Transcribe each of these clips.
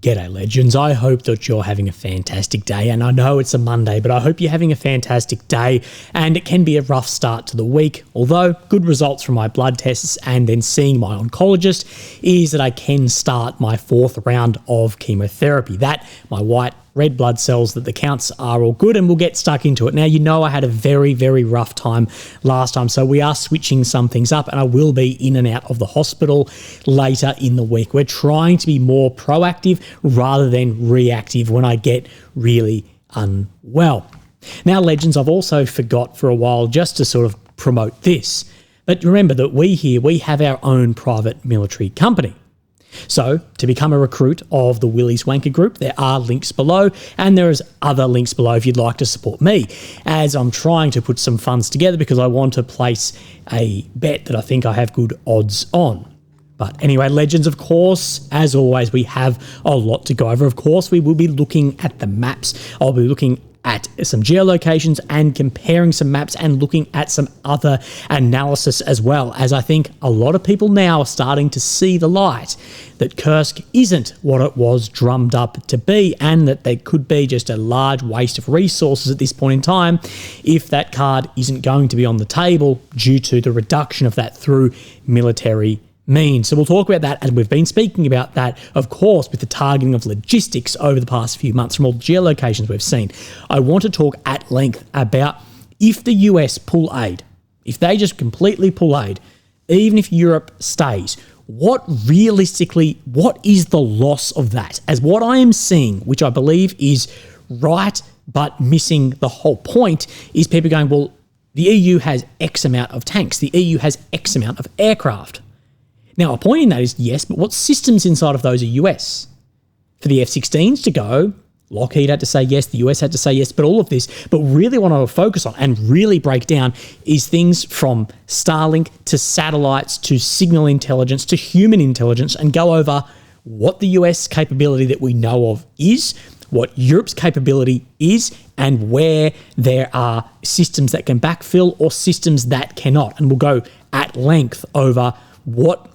G'day legends, I hope that you're having a fantastic day, and I know it's a Monday, but I hope you're having a fantastic day, and it can be a rough start to the week, although good results from my blood tests and then seeing my oncologist is that I can start my 4th round of chemotherapy. That, my white red blood cells, that the counts are all good, and we'll get stuck into it. Now, you know I had a very, very rough time last time, so we are switching some things up, and I will be in and out of the hospital later in the week. We're trying to be more proactive rather than reactive when I get really unwell. Now, legends, I've also forgot for a while just to sort of promote this, but remember that we have our own private military company. So, to become a recruit of the Williams Wanker Group, there are links below, and there is other links below if you'd like to support me, as I'm trying to put some funds together because I want to place a bet that I think I have good odds on. But anyway, legends, of course, as always, we have a lot to go over. Of course, we will be looking at the maps. I'll be looking at some geolocations and comparing some maps and looking at some other analysis as well, as I think a lot of people now are starting to see the light that Kursk isn't what it was drummed up to be, and that there could be just a large waste of resources at this point in time if that card isn't going to be on the table due to the reduction of that through military means. So we'll talk about that, and we've been speaking about that, of course, with the targeting of logistics over the past few months from all the geolocations we've seen. I want to talk at length about if the US pull aid, if they just completely pull aid, even if Europe stays, what is the loss of that? As what I am seeing, which I believe is right, but missing the whole point, is people going, well, the EU has X amount of tanks, the EU has X amount of aircraft. Now, a point in that is, yes, but what systems inside of those are US? For the F-16s to go, Lockheed had to say yes, the US had to say yes, but all of this, but really what I will focus on and really break down is things from Starlink to satellites to signal intelligence to human intelligence, and go over what the US capability that we know of is, what Europe's capability is, and where there are systems that can backfill or systems that cannot. And we'll go at length over what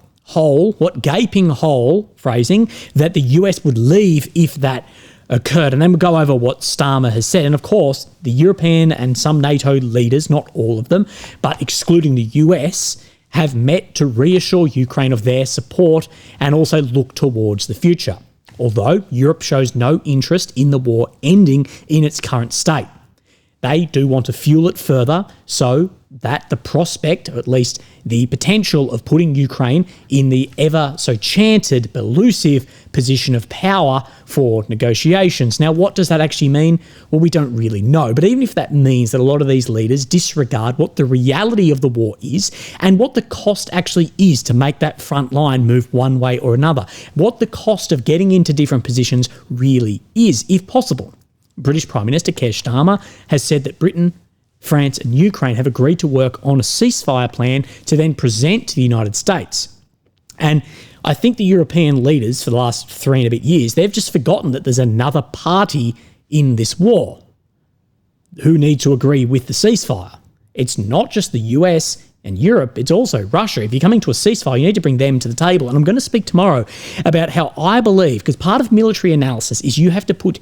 gaping hole, phrasing, that the US would leave if that occurred. And then we'll go over what Starmer has said. And of course, the European and some NATO leaders, not all of them, but excluding the US, have met to reassure Ukraine of their support and also look towards the future. Although Europe shows no interest in the war ending in its current state. They do want to fuel it further so that the prospect, or at least the potential of putting Ukraine in the ever so chanted, elusive position of power for negotiations. Now, what does that actually mean? Well, we don't really know. But even if that means that a lot of these leaders disregard what the reality of the war is and what the cost actually is to make that front line move one way or another, what the cost of getting into different positions really is, if possible. British Prime Minister Keir Starmer has said that Britain, France and Ukraine have agreed to work on a ceasefire plan to then present to the United States. And I think the European leaders for the last 3 and a bit years, they've just forgotten that there's another party in this war who need to agree with the ceasefire. It's not just the US and Europe, it's also Russia. If you're coming to a ceasefire, you need to bring them to the table. And I'm going to speak tomorrow about how I believe, because part of military analysis is you have to put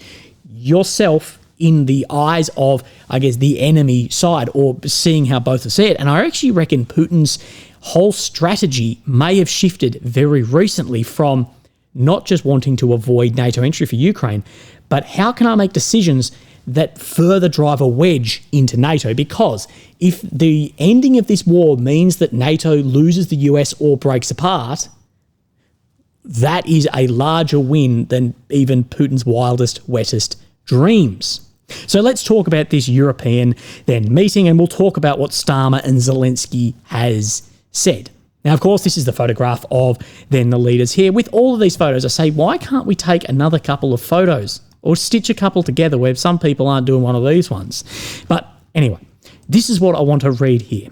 yourself in the eyes of, I guess, the enemy side, or seeing how both are said. And I actually reckon Putin's whole strategy may have shifted very recently from not just wanting to avoid NATO entry for Ukraine, but how can I make decisions that further drive a wedge into NATO? Because if the ending of this war means that NATO loses the US or breaks apart, that is a larger win than even Putin's wildest, wettest dreams. So let's talk about this European then meeting, and we'll talk about what Starmer and Zelensky has said. Now, of course, this is the photograph of then the leaders here. With all of these photos, I say, why can't we take another couple of photos or stitch a couple together where some people aren't doing one of these ones? But anyway, this is what I want to read here.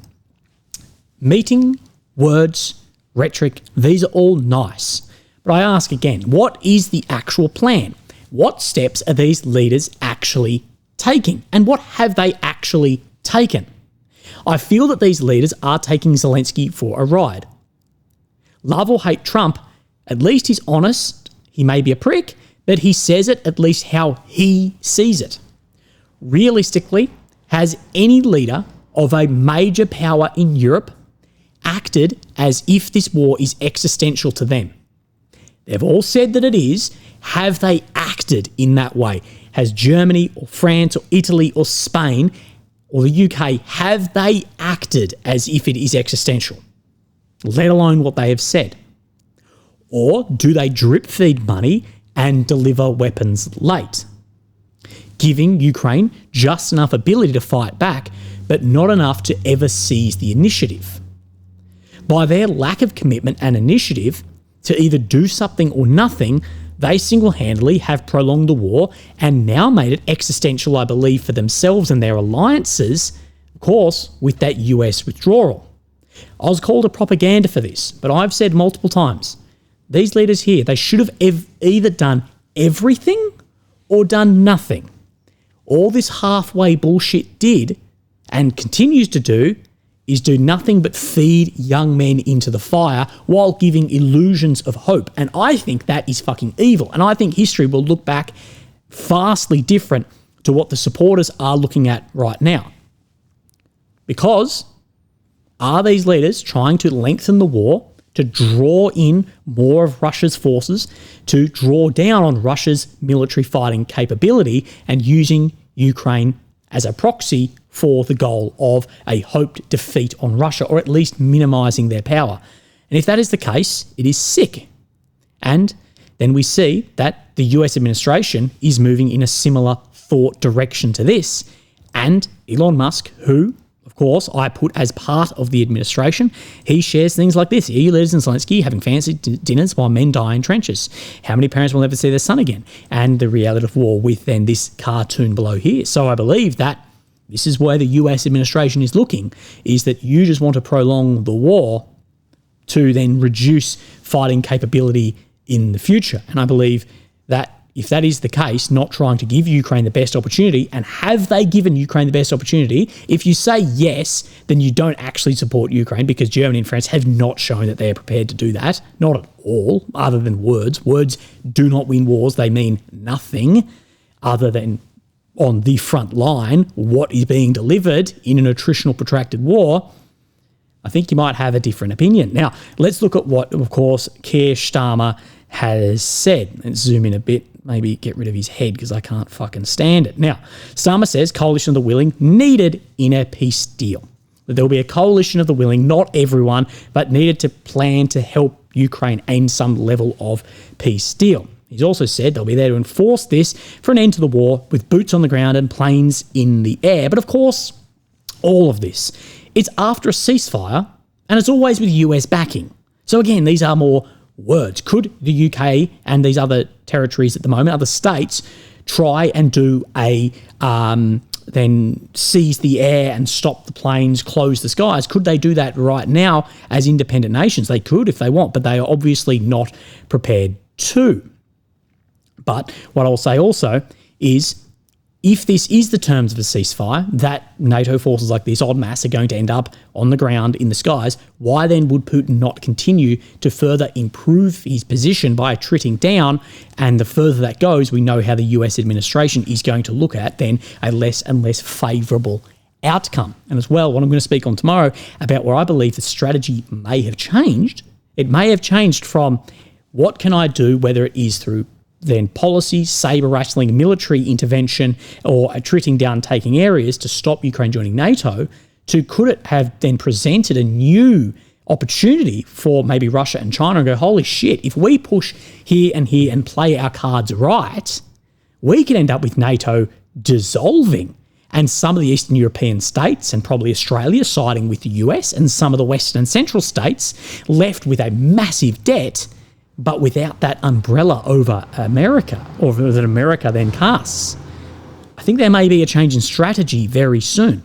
Meeting, words, rhetoric, these are all nice. But I ask again, what is the actual plan? What steps are these leaders actually taking? And what have they actually taken? I feel that these leaders are taking Zelensky for a ride. Love or hate Trump, at least he's honest. He may be a prick, but he says it at least how he sees it. Realistically, has any leader of a major power in Europe acted as if this war is existential to them? They've all said that it is. Have they acted in that way? Has Germany or France or Italy or Spain or the UK, have they acted as if it is existential, let alone what they have said? Or do they drip feed money and deliver weapons late, giving Ukraine just enough ability to fight back, but not enough to ever seize the initiative? By their lack of commitment and initiative to either do something or nothing, they single-handedly have prolonged the war and now made it existential, I believe, for themselves and their alliances, of course, with that US withdrawal. I was called a propaganda for this, but I've said multiple times, these leaders here, they should have either done everything or done nothing. All this halfway bullshit did, and continues to do, is do nothing but feed young men into the fire while giving illusions of hope. And I think that is fucking evil. And I think history will look back vastly different to what the supporters are looking at right now. Because are these leaders trying to lengthen the war, to draw in more of Russia's forces, to draw down on Russia's military fighting capability and using Ukraine as a proxy for the goal of a hoped defeat on Russia, or at least minimising their power? And if that is the case, it is sick. And then we see that the US administration is moving in a similar thought direction to this. And Elon Musk, who, of course, I put as part of the administration, he shares things like this. EU leaders in Zelensky having fancy dinners while men die in trenches. How many parents will never see their son again? And the reality of war with then this cartoon below here. So I believe that this is where the US administration is looking, is that you just want to prolong the war to then reduce fighting capability in the future. And I believe that if that is the case, not trying to give Ukraine the best opportunity, and have they given Ukraine the best opportunity? If you say yes, then you don't actually support Ukraine, because Germany and France have not shown that they are prepared to do that. Not at all, other than words. Words do not win wars. They mean nothing other than on the front line, what is being delivered in an attritional protracted war. I think you might have a different opinion. Now, let's look at what, of course, Keir Starmer has said. Let's zoom in a bit, maybe get rid of his head because I can't fucking stand it. Now, Starmer says coalition of the willing needed in a peace deal. That there will be a coalition of the willing, not everyone, but needed to plan to help Ukraine aim some level of peace deal. He's also said they'll be there to enforce this for an end to the war with boots on the ground and planes in the air. But of course, all of this, it's after a ceasefire, and it's always with US backing. So again, these are more words. Could the UK and these other territories at the moment, other states, try and do a then seize the air and stop the planes, close the skies? Could they do that right now as independent nations? They could if they want, but they are obviously not prepared to. But what I'll say also is, if this is the terms of a ceasefire, that NATO forces like this en masse are going to end up on the ground in the skies, why then would Putin not continue to further improve his position by attriting down? And the further that goes, we know how the US administration is going to look at then a less and less favourable outcome. And as well, what I'm going to speak on tomorrow about where I believe the strategy may have changed. It may have changed from what can I do, whether it is through then policy, saber-rattling military intervention, or attriting down taking areas to stop Ukraine joining NATO, to could it have then presented a new opportunity for maybe Russia and China and go, holy shit, if we push here and play our cards right, we could end up with NATO dissolving and some of the Eastern European states and probably Australia siding with the US and some of the Western and Central states left with a massive debt, but without that umbrella over America, or that America then casts. I think there may be a change in strategy very soon.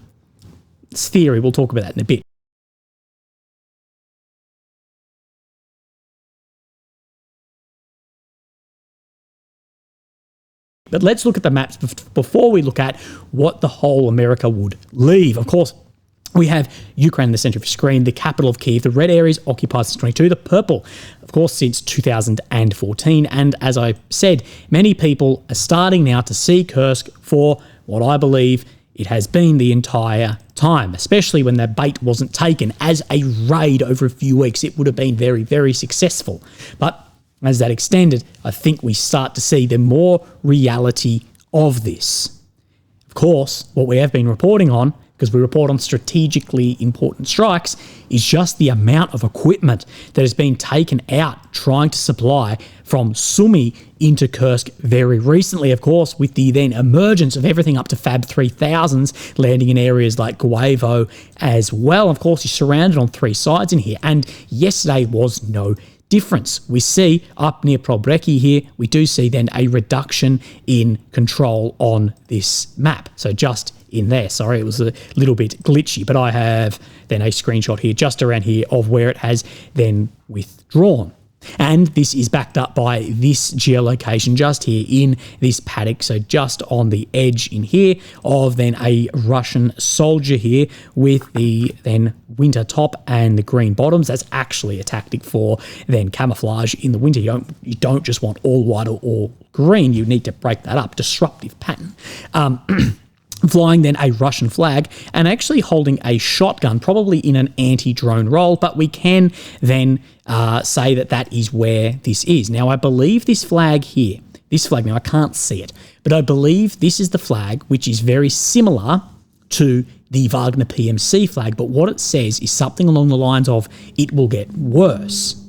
It's theory, we'll talk about that in a bit. But let's look at the maps before we look at what the whole America would leave. Of course, We have Ukraine in the centre of your screen, the capital of Kyiv. The red areas occupied since 22, the purple, of course, since 2014. And as I said, many people are starting now to see Kursk for what I believe it has been the entire time, especially when the bait wasn't taken as a raid over a few weeks. It would have been very, very successful. But as that extended, I think we start to see the more reality of this. Of course, what we have been reporting on, because we report on strategically important strikes, is just the amount of equipment that has been taken out trying to supply from Sumy into Kursk very recently, of course, with the then emergence of everything up to Fab 3000s landing in areas like Guevo as well. Of course, you're surrounded on three sides in here, and yesterday was no difference. We see up near Probrecky here, we do see then a reduction in control on this map. So just in there, sorry, it was a little bit glitchy, but I have then a screenshot here just around here of where it has then withdrawn. And this is backed up by this geolocation just here in this paddock, so just on the edge in here of then a Russian soldier here with the then winter top and the green bottoms. That's actually a tactic for then camouflage in the winter. You don't just want all white or all green. You need to break that up, disruptive pattern. Flying then a Russian flag and actually holding a shotgun, probably in an anti-drone role, but we can then say that that is where this is. Now, I believe this flag here, now I can't see it, but I believe this is the flag which is very similar to the Wagner PMC flag, but what it says is something along the lines of, it will get worse.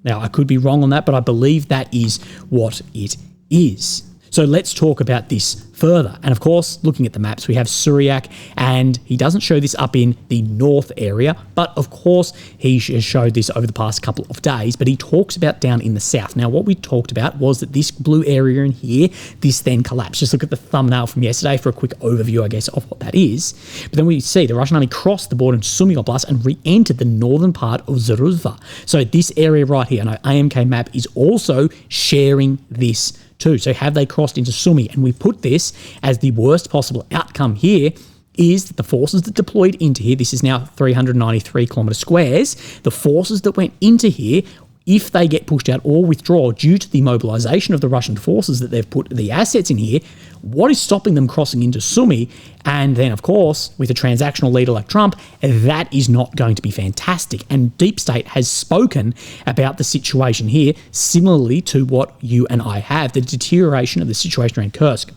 Now, I could be wrong on that, but I believe that is what it is. So let's talk about this further. And of course, looking at the maps, we have Suryak, and he doesn't show this up in the north area, but of course, he has showed this over the past couple of days, but he talks about down in the south. Now, what we talked about was that this blue area in here, this then collapsed. Just look at the thumbnail from yesterday for a quick overview, I guess, of what that is. But then we see the Russian army crossed the border in Sumy Oblast and re-entered the northern part of Zaruzva. So this area right here, and our AMK map is also sharing this too. So have they crossed into Sumy? And we put this as the worst possible outcome here is that the forces that deployed into here, this is now 393 kilometre squares, the forces that went into here, if they get pushed out or withdraw due to the mobilisation of the Russian forces that they've put the assets in here, what is stopping them crossing into Sumy? And then, of course, with a transactional leader like Trump, that is not going to be fantastic. And Deep State has spoken about the situation here, similarly to what you and I have, the deterioration of the situation around Kursk.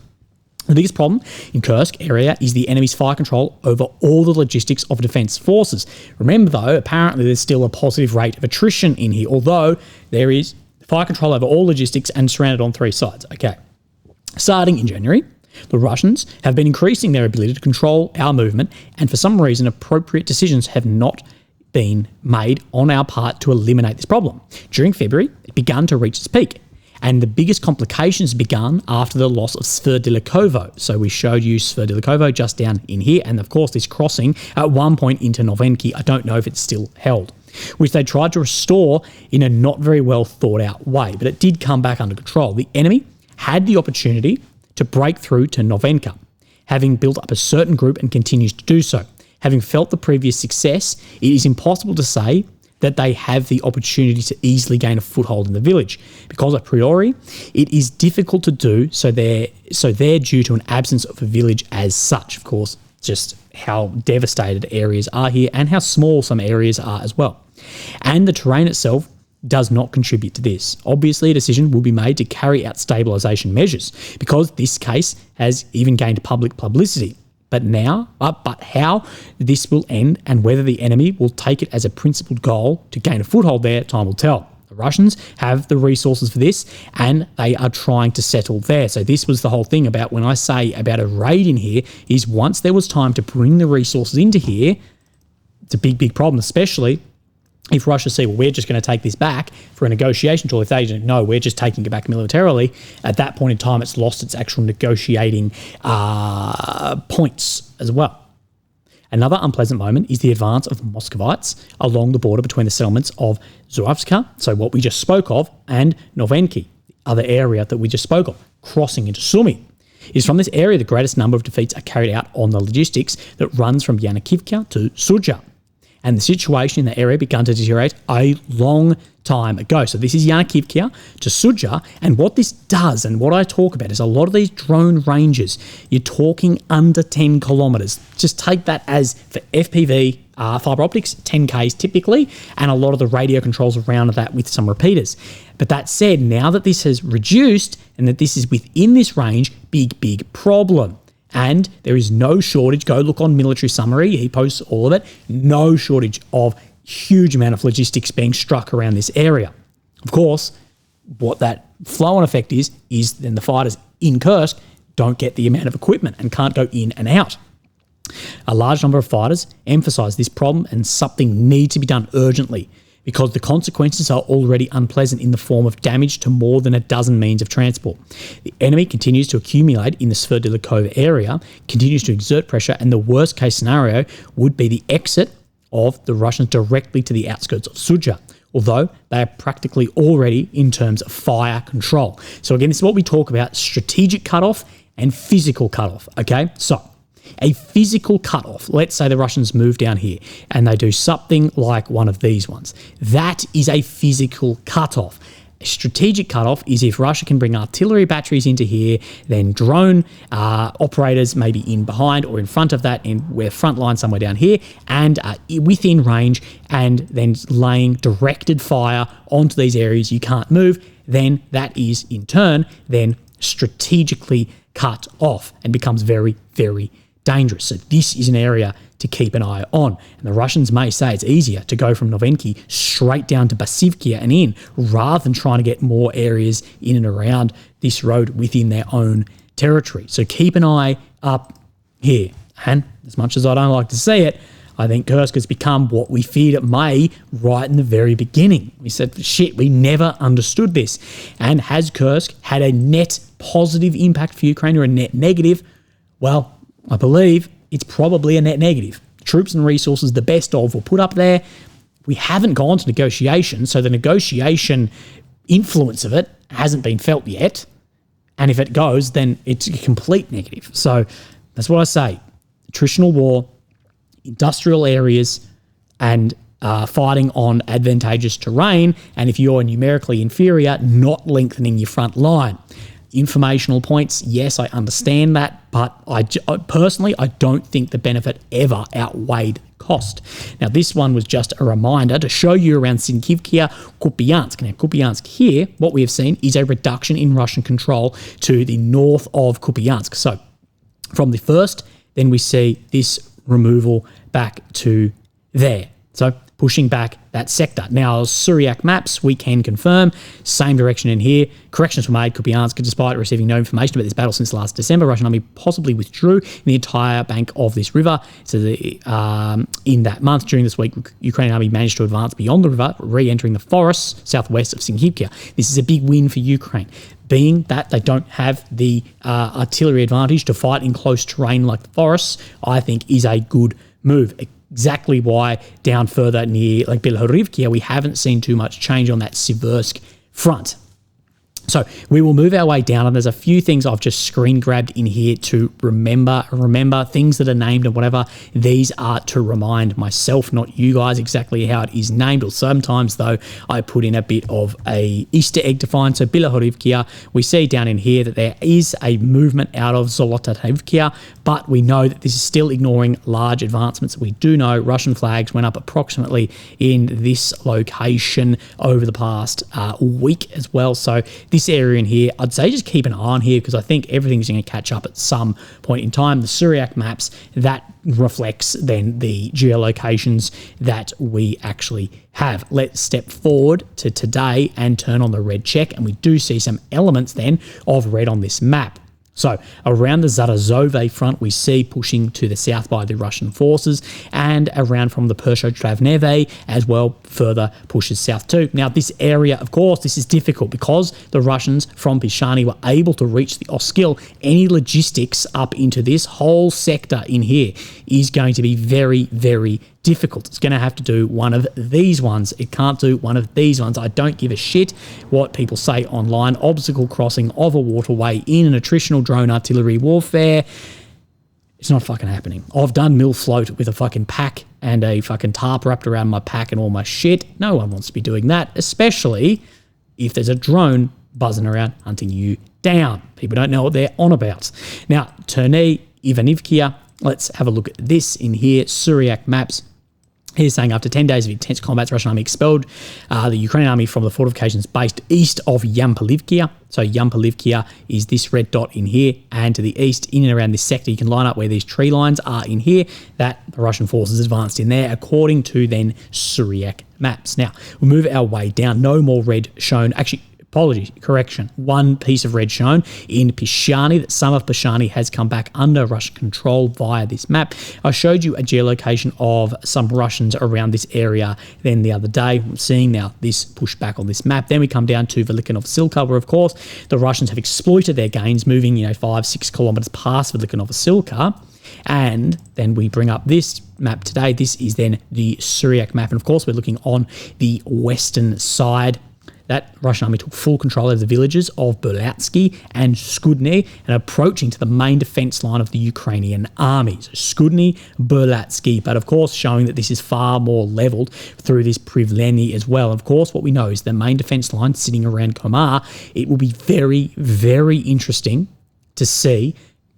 The biggest problem in Kursk area is the enemy's fire control over all the logistics of defence forces. Remember though, apparently there's still a positive rate of attrition in here, although there is fire control over all logistics and surrounded on three sides. Okay. Starting in January, the Russians have been increasing their ability to control our movement, and for some reason appropriate decisions have not been made on our part to eliminate this problem. During February, it began to reach its peak. And the biggest complications began after the loss of Sverdlikovo. So we showed you Sverdlikovo just down in here. And of course, this crossing at one point into Novenki, I don't know if it's still held, which they tried to restore in a not very well thought out way, but it did come back under control. The enemy had the opportunity to break through to Novenka, having built up a certain group and continues to do so. Having felt the previous success, it is impossible to say that they have the opportunity to easily gain a foothold in the village, because a priori it is difficult to do so they're due to an absence of a village as such. Of course, just how devastated areas are here and how small some areas are as well. And the terrain itself does not contribute to this. Obviously, a decision will be made to carry out stabilisation measures, because this case has even gained public publicity. But how this will end and whether the enemy will take it as a principled goal to gain a foothold there, time will tell. The Russians have the resources for this, and they are trying to settle there. So this was the whole thing about when I say about a raid in here, is once there was time to bring the resources into here, it's a big, big problem, especially if Russia say, well, we're just going to take this back for a negotiation tool. If they don't know, we're just taking it back militarily, at that point in time, it's lost its actual negotiating points as well. Another unpleasant moment is the advance of Muscovites along the border between the settlements of Zuravska, so what we just spoke of, and Novenki, the other area that we just spoke of, crossing into Sumy. It is from this area the greatest number of defeats are carried out on the logistics that runs from Yanakivka to Sudzha. And the situation in the area began to deteriorate a long time ago. So this is Yanakivka to Sudzha, and what this does and what I talk about is a lot of these drone ranges, you're talking under 10 kilometers. Just take that as for FPV fiber optics, 10Ks typically, and a lot of the radio controls around that with some repeaters. But that said, now that this has reduced and that this is within this range, big problem. And there is no shortage. Go look on Military Summary. He posts all of it. No shortage of huge amount of logistics being struck around this area. Of course, what that flow-on effect is then the fighters in Kursk don't get the amount of equipment and can't go in and out. A large number of fighters emphasise this problem, and something needs to be done urgently because the consequences are already unpleasant in the form of damage to more than a dozen means of transport. The enemy continues to accumulate in the Sverdlikova area, continues to exert pressure, and the worst case scenario would be the exit of the Russians directly to the outskirts of Sudzha, although they are practically already in terms of fire control. So again, this is what we talk about, strategic cutoff and physical cutoff, okay? So a physical cutoff, let's say the Russians move down here and they do something like one of these ones. That is a physical cutoff. A strategic cutoff is if Russia can bring artillery batteries into here, then drone operators maybe in behind or in front of that, and we're frontline somewhere down here, and within range, and then laying directed fire onto these areas you can't move, then that is in turn then strategically cut off and becomes very dangerous. So this is an area to keep an eye on. And the Russians may say it's easier to go from Novenki straight down to Basivkia and in, rather than trying to get more areas in and around this road within their own territory. So keep an eye up here. And as much as I don't like to see it, I think Kursk has become what we feared it may right in the very beginning. We said, shit, we never understood this. And has Kursk had a net positive impact for Ukraine or a net negative? Well, I believe it's probably a net negative. Troops and resources, the best of, were put up there. We haven't gone to negotiation, so the negotiation influence of it hasn't been felt yet. And if it goes, then it's a complete negative. So that's what I say. Attritional war, industrial areas, and fighting on advantageous terrain. And if you're numerically inferior, not lengthening your front line. Informational points, yes, I understand that, but I personally, I don't think the benefit ever outweighed cost. Now, this one was just a reminder to show you around Sinkivka, Kupiansk. Now, Kupiansk here, what we have seen is a reduction in Russian control to the north of Kupiansk. So, from the first, then we see this removal back to there. So, pushing back that sector. Now, Syriac maps, we can confirm, same direction in here. Corrections were made. Kupiansk, despite receiving no information about this battle since last December, Russian army possibly withdrew in the entire bank of this river. So in that month, during this week, Ukrainian army managed to advance beyond the river, re-entering the forests southwest of Sinkivka. This is a big win for Ukraine, being that they don't have the artillery advantage to fight in close terrain like the forests. I think is a good move. Exactly why down further near like Belhorivka, we haven't seen too much change on that Siversk front. So we will move our way down, and there's a few things I've just screen grabbed in here to remember things that are named and whatever. These are to remind myself, not you guys, exactly how it is named, or sometimes though I put in a bit of a Easter egg to find. So Belhorivka, we see down in here that there is a movement out of Zolotarivka, but we know that this is still ignoring large advancements. We do know Russian flags went up approximately in this location over the past week as well. So this area in here, I'd say just keep an eye on here because I think everything's going to catch up at some point in time. The Syriac maps, that reflects then the geolocations that we actually have. Let's step forward to today and turn on the red check, and we do see some elements then of red on this map. So around the Zarazove front, we see pushing to the south by the Russian forces, and around from the Persho-Travneve as well, further pushes south too. Now, this area, of course, this is difficult because the Russians from Pishani were able to reach the Oskil. Any logistics up into this whole sector in here is going to be very difficult. It's going to have to do one of these ones. It can't do one of these ones. I don't give a shit what people say online. Obstacle crossing of a waterway in an attritional drone artillery warfare. It's not fucking happening. I've done mill float with a fucking pack and a fucking tarp wrapped around my pack and all my shit. No one wants to be doing that, especially if there's a drone buzzing around hunting you down. People don't know what they're on about. Now, Terny Ivanivkia, let's have a look at this in here. Syriac maps. He's saying after 10 days of intense combat, the Russian army expelled the Ukrainian army from the fortifications based east of Yampolivkia. So Yampolivkia is this red dot in here, and to the east, in and around this sector, you can line up where these tree lines are in here, that the Russian forces advanced in there, according to then Syriac maps. Now, we'll move our way down. No more red shown. Actually, apologies, correction. One piece of red shown in Pishani, that some of Pishani has come back under Russian control via this map. I showed you a geolocation of some Russians around this area then the other day. I'm seeing now this pushback on this map. Then we come down to Velyka Novosilka, where of course the Russians have exploited their gains, moving 5-6 kilometers past Velyka Novosilka. And then we bring up this map today. This is then the Syriac map. And of course, we're looking on the western side. That Russian army took full control of the villages of Burlatsky and Skudny and approaching to the main defence line of the Ukrainian army. So Skudny, Burlatsky, but of course showing that this is far more levelled through this Privleny as well. Of course, what we know is the main defence line sitting around Komar. It will be very, very interesting to see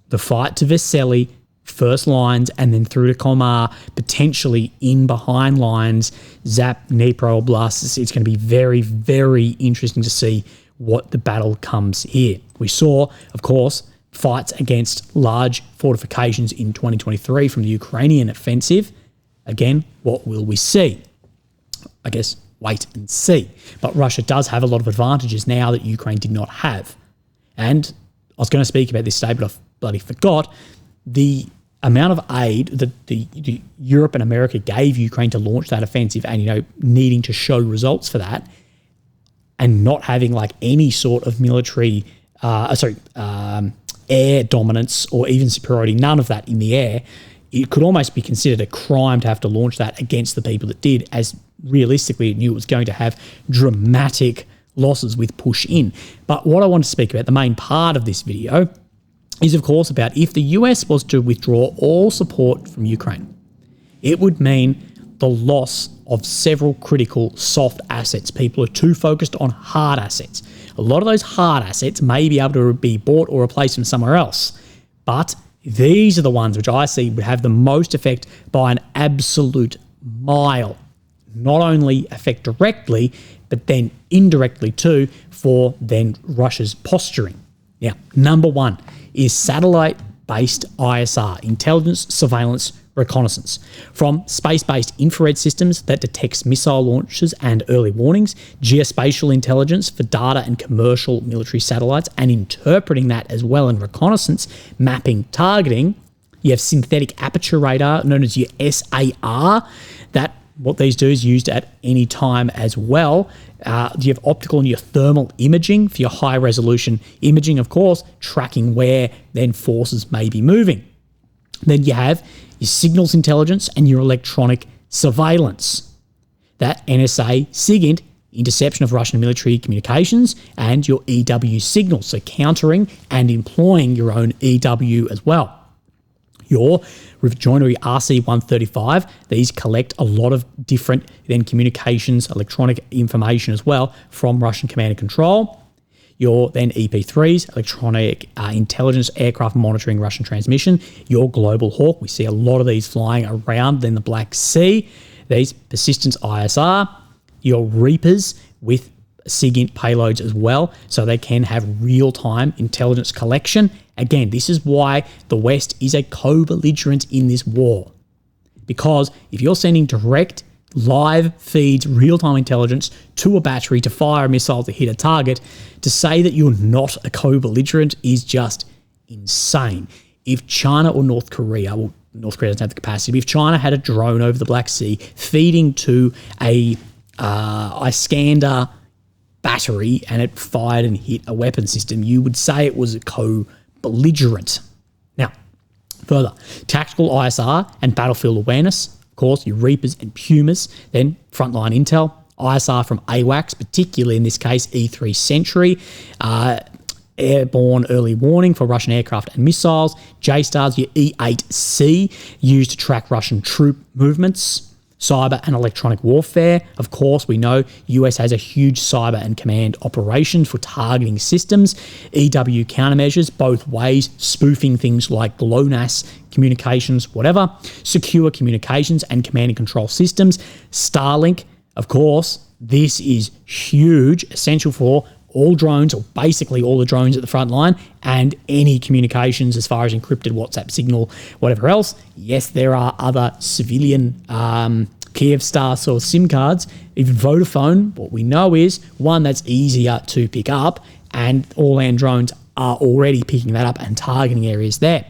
the fight to Vesely, first lines, and then through to Komar, potentially in behind lines, Zap, Dnipro Oblast. It's going to be very, very interesting to see what the battle comes here. We saw, of course, fights against large fortifications in 2023 from the Ukrainian offensive. Again, what will we see? I guess wait and see. But Russia does have a lot of advantages now that Ukraine did not have. And I was going to speak about this today, but I bloody forgot. The amount of aid that the Europe and America gave Ukraine to launch that offensive, and needing to show results for that, and not having like any sort of military air dominance or even superiority, none of that in the air, it could almost be considered a crime to have to launch that against the people that did, as realistically it knew it was going to have dramatic losses with push in. But what I want to speak about, the main part of this video, is of course about if the US was to withdraw all support from Ukraine, it would mean the loss of several critical soft assets. People are too focused on hard assets. A lot of those hard assets may be able to be bought or replaced from somewhere else, but these are the ones which I see would have the most effect by an absolute mile. Not only affect directly, but then indirectly too for then Russia's posturing. Now, number one is satellite-based ISR, intelligence, surveillance, reconnaissance. From space-based infrared systems that detects missile launches and early warnings, geospatial intelligence for data and commercial military satellites, and interpreting that as well in reconnaissance, mapping, targeting. You have synthetic aperture radar, known as your SAR, that what these do is used at any time as well. You have optical and your thermal imaging for your high resolution imaging, of course, tracking where then forces may be moving. Then you have your signals intelligence and your electronic surveillance. That NSA SIGINT, interception of Russian military communications, and your EW signals, so countering and employing your own EW as well. Your rejoinery RC-135, these collect a lot of different then communications, electronic information as well from Russian command and control. Your then EP3s, electronic intelligence aircraft monitoring Russian transmission. Your Global Hawk, we see a lot of these flying around then the Black Sea. These persistence ISR. Your Reapers with SIGINT payloads as well, so they can have real-time intelligence collection. Again, this is why the West is a co-belligerent in this war. Because if you're sending direct, live feeds, real-time intelligence to a battery to fire a missile to hit a target, to say that you're not a co-belligerent is just insane. If China or North Korea, well, North Korea doesn't have the capacity, but if China had a drone over the Black Sea feeding to a Iskander battery and it fired and hit a weapon system, you would say it was a co-belligerent. Now, further, tactical ISR and battlefield awareness, of course, your Reapers and Pumas, then frontline intel, ISR from AWACS, particularly in this case E3 Sentry, airborne early warning for Russian aircraft and missiles, JSTARS, your E8C, used to track Russian troop movements, cyber and electronic warfare. Of course, we know US has a huge cyber and command operation for targeting systems, EW countermeasures, both ways, spoofing things like GLONASS communications, whatever, secure communications and command and control systems, Starlink. Of course, this is huge, essential for all drones, or basically all the drones at the front line, and any communications as far as encrypted WhatsApp signal, whatever else. Yes, there are other civilian Kyivstar sort of SIM cards. Even Vodafone, what we know is one that's easier to pick up, and all-land drones are already picking that up and targeting areas there.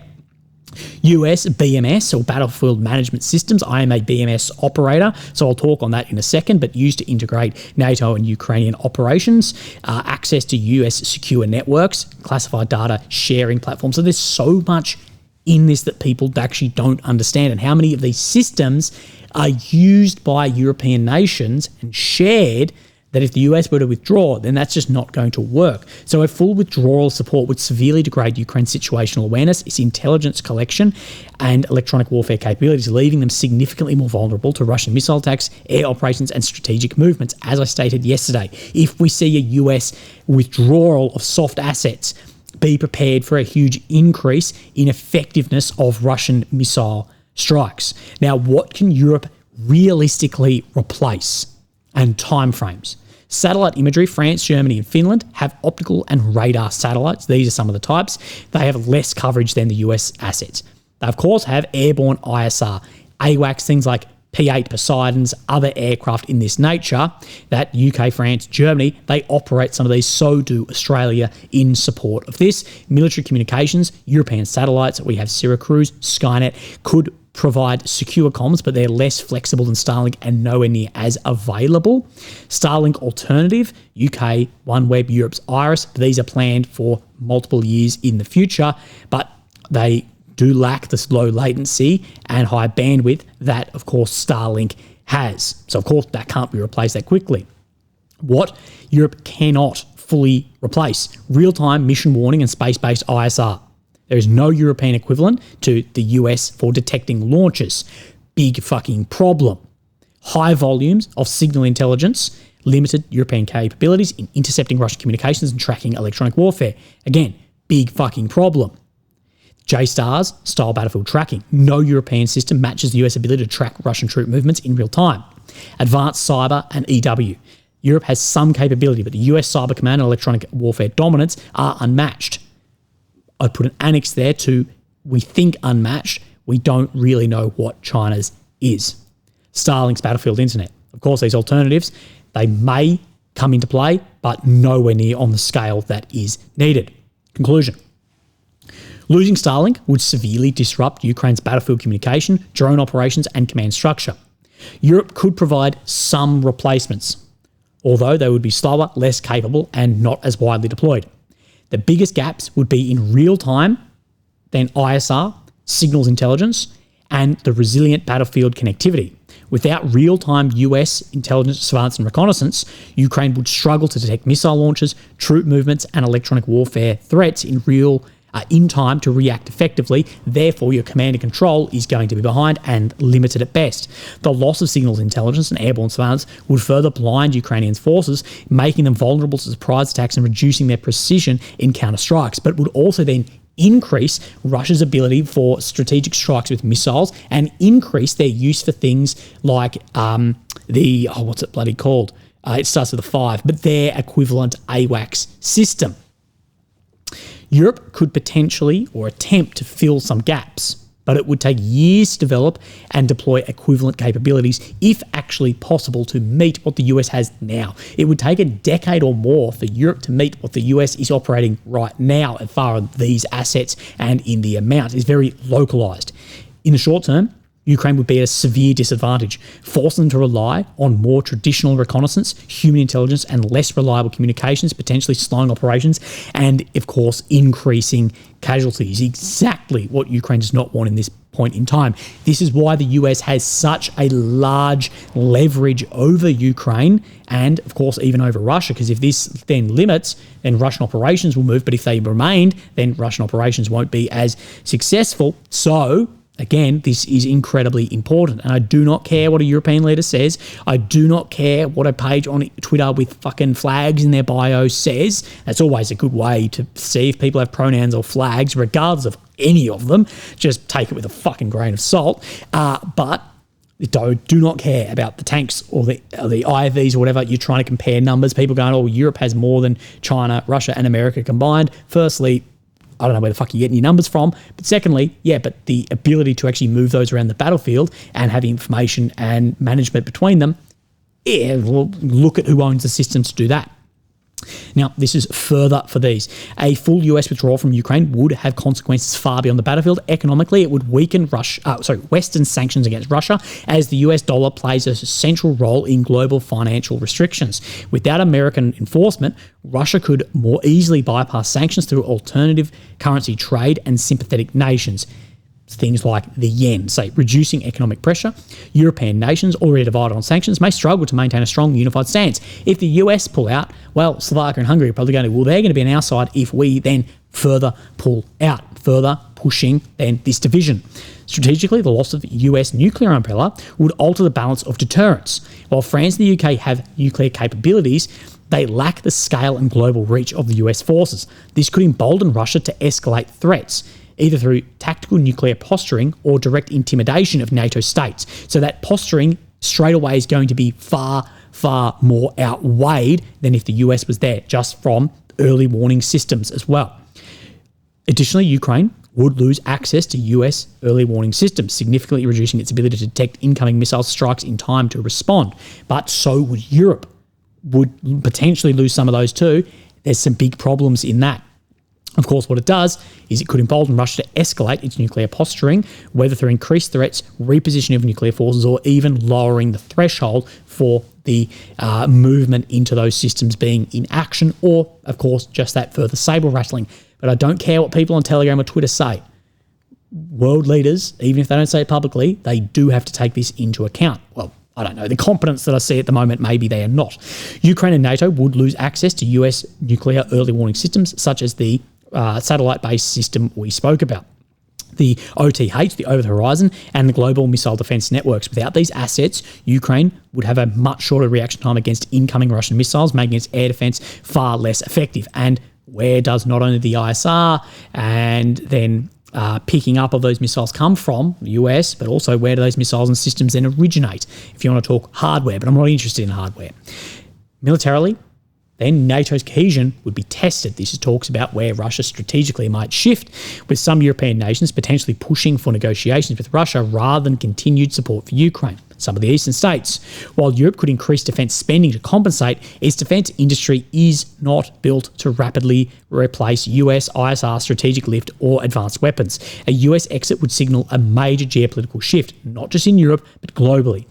US BMS, or Battlefield Management Systems. I am a BMS operator, so I'll talk on that in a second, but used to integrate NATO and Ukrainian operations, access to US secure networks, classified data sharing platforms. So there's so much in this that people actually don't understand, and how many of these systems are used by European nations and shared, that if the US were to withdraw, then that's just not going to work. So a full withdrawal support would severely degrade Ukraine's situational awareness, its intelligence collection, and electronic warfare capabilities, leaving them significantly more vulnerable to Russian missile attacks, air operations, and strategic movements. As I stated yesterday, if we see a US withdrawal of soft assets, be prepared for a huge increase in effectiveness of Russian missile strikes. Now, what can Europe realistically replace? And timeframes. Satellite imagery, France, Germany, and Finland have optical and radar satellites. These are some of the types. They have less coverage than the US assets. They, of course, have airborne ISR, AWACS, things like P-8 Poseidons, other aircraft in this nature that UK, France, Germany, they operate some of these, so do Australia in support of this. Military communications, European satellites, we have Syracuse, Skynet, could provide secure comms, but they're less flexible than Starlink and nowhere near as available. Starlink alternative, UK, OneWeb, Europe's Iris. These are planned for multiple years in the future, but they do lack this low latency and high bandwidth that, of course, Starlink has. So, of course, that can't be replaced that quickly. What Europe cannot fully replace: real-time mission warning and space-based ISR. There is no European equivalent to the US for detecting launches. Big fucking problem. High volumes of signal intelligence, limited European capabilities in intercepting Russian communications and tracking electronic warfare. Again, big fucking problem. JSTARS style battlefield tracking. No European system matches the US ability to track Russian troop movements in real time. Advanced cyber and EW. Europe has some capability, but the US cyber command and electronic warfare dominance are unmatched. I'd put an annex there to, we think unmatched, we don't really know what China's is. Starlink's battlefield internet. Of course, these alternatives, they may come into play, but nowhere near on the scale that is needed. Conclusion. Losing Starlink would severely disrupt Ukraine's battlefield communication, drone operations, and command structure. Europe could provide some replacements, although they would be slower, less capable, and not as widely deployed. The biggest gaps would be in real time, then ISR, signals intelligence, and the resilient battlefield connectivity. Without real-time US intelligence, surveillance, and reconnaissance, Ukraine would struggle to detect missile launches, troop movements, and electronic warfare threats in time to react effectively. Therefore, your command and control is going to be behind and limited at best. The loss of signals intelligence and airborne surveillance would further blind Ukrainian forces, making them vulnerable to surprise attacks and reducing their precision in counter-strikes, but would also then increase Russia's ability for strategic strikes with missiles and increase their use for things like what's it bloody called? It starts with a 5, but their equivalent AWACS system. Europe could potentially or attempt to fill some gaps, but it would take years to develop and deploy equivalent capabilities if actually possible to meet what the US has now. It would take a decade or more for Europe to meet what the US is operating right now as far as these assets and in the amount. It's very localized. In the short term, Ukraine would be at a severe disadvantage, forcing them to rely on more traditional reconnaissance, human intelligence, and less reliable communications, potentially slowing operations, and, of course, increasing casualties. Exactly what Ukraine does not want in this point in time. This is why the US has such a large leverage over Ukraine and, of course, even over Russia, because if this then limits, then Russian operations will move. But if they remained, then Russian operations won't be as successful. So, again, this is incredibly important. And I do not care what a European leader says. I do not care what a page on Twitter with fucking flags in their bio says. That's always a good way to see if people have pronouns or flags, regardless of any of them. Just take it with a fucking grain of salt. But do not care about the tanks or the IFVs or whatever. You're trying to compare numbers. People going, oh, Europe has more than China, Russia and America combined. Firstly, I don't know where the fuck you're getting your numbers from. But secondly, but the ability to actually move those around the battlefield and have information and management between them, well, look at who owns the system to do that. Now, this is further for these. A full US withdrawal from Ukraine would have consequences far beyond the battlefield. Economically, it would weaken Western sanctions against Russia, as the US dollar plays a central role in global financial restrictions. Without American enforcement, Russia could more easily bypass sanctions through alternative currency trade and sympathetic nations. Things like the yen, say, reducing economic pressure. European nations, already divided on sanctions, may struggle to maintain a strong, unified stance. If the US pull out, well, Slovakia and Hungary are probably going to, well, they're going to be on our side if we then further pull out, further pushing then this division. Strategically, the loss of the US nuclear umbrella would alter the balance of deterrence. While France and the UK have nuclear capabilities, they lack the scale and global reach of the US forces. This could embolden Russia to escalate threats, either through tactical nuclear posturing or direct intimidation of NATO states. So that posturing straight away is going to be far, far more outweighed than if the US was there, just from early warning systems as well. Additionally, Ukraine would lose access to US early warning systems, significantly reducing its ability to detect incoming missile strikes in time to respond. But so would Europe, would potentially lose some of those too. There's some big problems in that. Of course, what it does is it could embolden Russia to escalate its nuclear posturing, whether through increased threats, repositioning of nuclear forces, or even lowering the threshold for the movement into those systems being in action, or, of course, just that further sabre rattling. But I don't care what people on Telegram or Twitter say. World leaders, even if they don't say it publicly, they do have to take this into account. Well, I don't know. The competence that I see at the moment, maybe they are not. Ukraine and NATO would lose access to US nuclear early warning systems, such as the satellite-based system we spoke about, the OTH, the over-the-horizon, and the global missile defense networks. Without these assets, Ukraine would have a much shorter reaction time against incoming Russian missiles, making its air defense far less effective. And where does not only the ISR and then picking up of those missiles come from, the US, but also where do those missiles and systems then originate, if you want to talk hardware, but I'm not interested in hardware. Militarily, then NATO's cohesion would be tested. This talks about where Russia strategically might shift, with some European nations potentially pushing for negotiations with Russia rather than continued support for Ukraine. Some of the eastern states. While Europe could increase defence spending to compensate, its defence industry is not built to rapidly replace US ISR strategic lift or advanced weapons. A US exit would signal a major geopolitical shift, not just in Europe, but globally.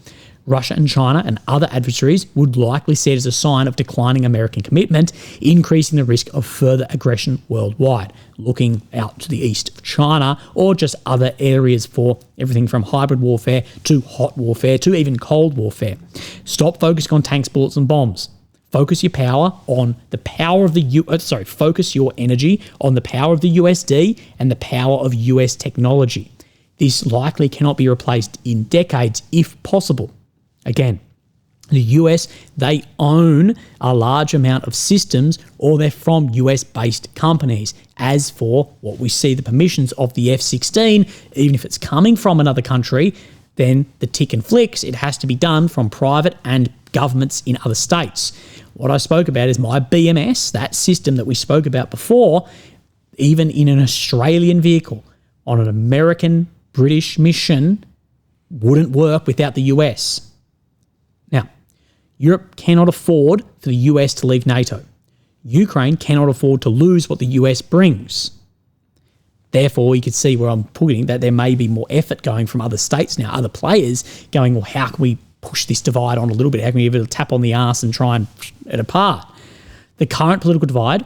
Russia and China and other adversaries would likely see it as a sign of declining American commitment, increasing the risk of further aggression worldwide, looking out to the east of China or just other areas for everything from hybrid warfare to hot warfare to even cold warfare. Stop focusing on tanks, bullets and bombs. Focus your power on the power of focus your energy on the power of the USD and the power of US technology. This likely cannot be replaced in decades if possible. Again, the US, they own a large amount of systems, or they're from US-based companies. As for what we see, the permissions of the F-16, even if it's coming from another country, then the tick and flicks, it has to be done from private and governments in other states. What I spoke about is my BMS, that system that we spoke about before, even in an Australian vehicle, on an American-British mission, wouldn't work without the US. Now, Europe cannot afford for the US to leave NATO. Ukraine cannot afford to lose what the US brings. Therefore, you could see where I'm putting that there may be more effort going from other states now, other players going, well, how can we push this divide on a little bit? How can we give it a tap on the arse and try and push it apart? The current political divide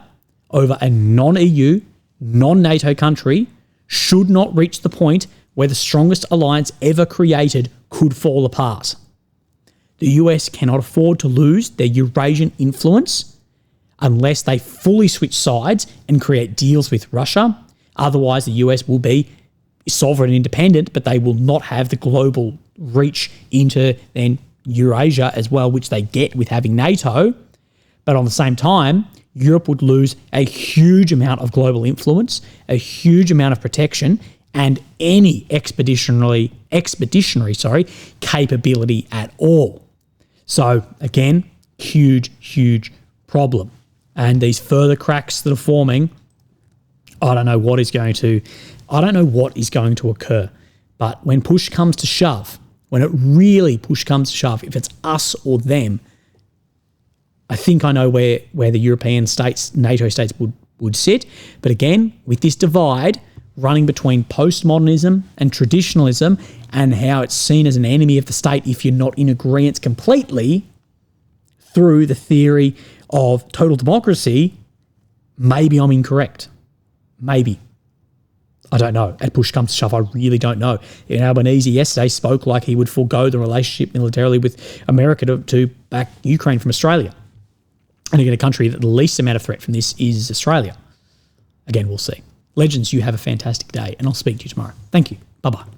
over a non-EU, non-NATO country should not reach the point where the strongest alliance ever created could fall apart. The US cannot afford to lose their Eurasian influence unless they fully switch sides and create deals with Russia. Otherwise, the US will be sovereign and independent, but they will not have the global reach into then Eurasia as well, which they get with having NATO. But on the same time, Europe would lose a huge amount of global influence, a huge amount of protection, and any expeditionary capability at all. So again, huge problem. And these further cracks that are forming, I don't know what is going to occur. But when push comes to shove, when it really push comes to shove, if it's us or them, I think I know where the European states, NATO states would sit. But again, with this divide running between postmodernism and traditionalism and how it's seen as an enemy of the state if you're not in agreement completely through the theory of total democracy, maybe I'm incorrect. Maybe. I don't know. At push comes to shove, I really don't know. Albanese yesterday spoke like he would forego the relationship militarily with America to back Ukraine from Australia. And again, a country that the least amount of threat from this is Australia. Again, we'll see. Legends, you have a fantastic day, and I'll speak to you tomorrow. Thank you. Bye-bye.